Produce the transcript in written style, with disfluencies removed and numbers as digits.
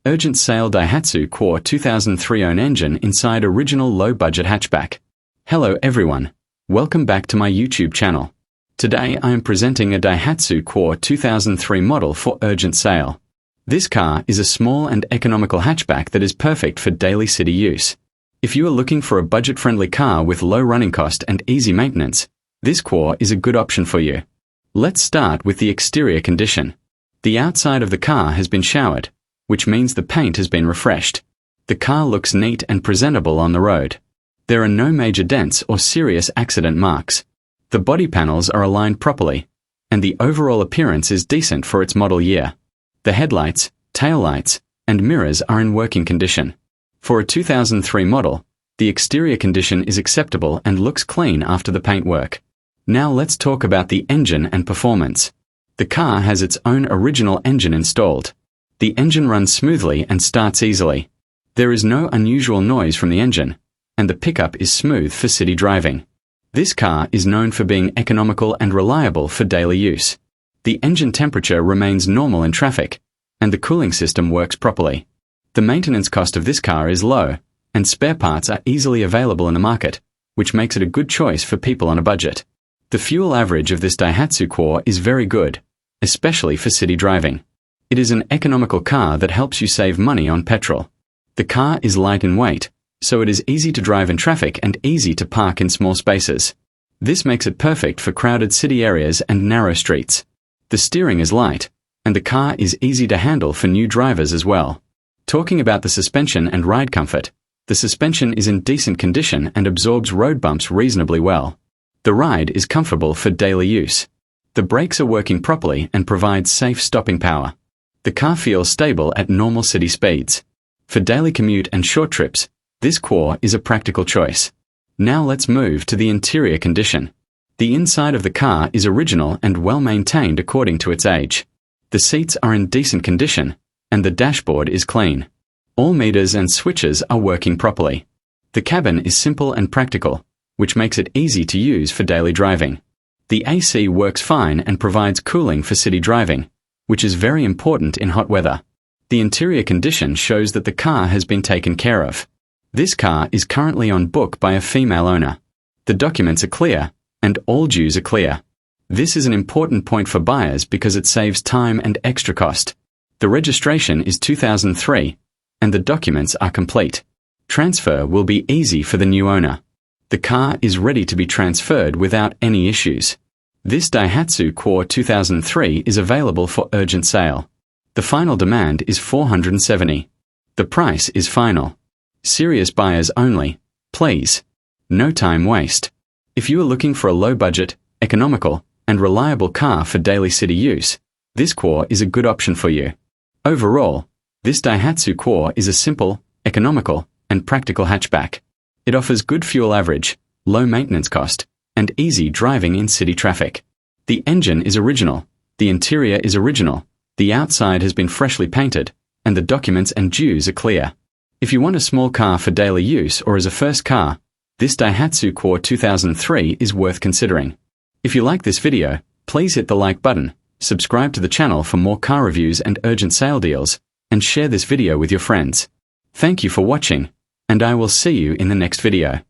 Urgent sale Daihatsu Cuore 2003 own engine inside original low-budget hatchback. Hello everyone. Welcome back to my YouTube channel. Today I am presenting a Daihatsu Cuore 2003 model for urgent sale. This car is a small and economical hatchback that is perfect for daily city use. If you are looking for a budget-friendly car with low running cost and easy maintenance, this Cuore is a good option for you. Let's start with the exterior condition. The outside of the car has been showered, which means the paint has been refreshed. The car looks neat and presentable on the road. There are no major dents or serious accident marks. The body panels are aligned properly, and the overall appearance is decent for its model year. The headlights, taillights, and mirrors are in working condition. For a 2003 model, the exterior condition is acceptable and looks clean after the paintwork. Now let's talk about the engine and performance. The car has its own original engine installed. The engine runs smoothly and starts easily. There is no unusual noise from the engine, and the pickup is smooth for city driving. This car is known for being economical and reliable for daily use. The engine temperature remains normal in traffic, and the cooling system works properly. The maintenance cost of this car is low, and spare parts are easily available in the market, which makes it a good choice for people on a budget. The fuel average of this Daihatsu Cuore is very good, especially for city driving. It is an economical car that helps you save money on petrol. The car is light in weight, so it is easy to drive in traffic and easy to park in small spaces. This makes it perfect for crowded city areas and narrow streets. The steering is light, and the car is easy to handle for new drivers as well. Talking about the suspension and ride comfort, the suspension is in decent condition and absorbs road bumps reasonably well. The ride is comfortable for daily use. The brakes are working properly and provide safe stopping power. The car feels stable at normal city speeds. For daily commute and short trips, this Cuore is a practical choice. Now let's move to the interior condition. The inside of the car is original and well maintained according to its age. The seats are in decent condition, and the dashboard is clean. All meters and switches are working properly. The cabin is simple and practical, which makes it easy to use for daily driving. The AC works fine and provides cooling for city driving, which is very important in hot weather. The interior condition shows that the car has been taken care of. This car is currently on book by a female owner. The documents are clear, and all dues are clear. This is an important point for buyers because it saves time and extra cost. The registration is 2003, and the documents are complete. Transfer will be easy for the new owner. The car is ready to be transferred without any issues. This Daihatsu Cuore 2003 is available for urgent sale. The final demand is $470. The price is final. Serious buyers only, please. No time waste. If you are looking for a low-budget, economical, and reliable car for daily city use, this Cuore is a good option for you. Overall, this Daihatsu Cuore is a simple, economical, and practical hatchback. It offers good fuel average, low maintenance cost, and easy driving in city traffic. The engine is original, the interior is original, the outside has been freshly painted, and the documents and dues are clear. If you want a small car for daily use or as a first car, this Daihatsu Cuore 2003 is worth considering. If you like this video, please hit the like button, subscribe to the channel for more car reviews and urgent sale deals, and share this video with your friends. Thank you for watching, and I will see you in the next video.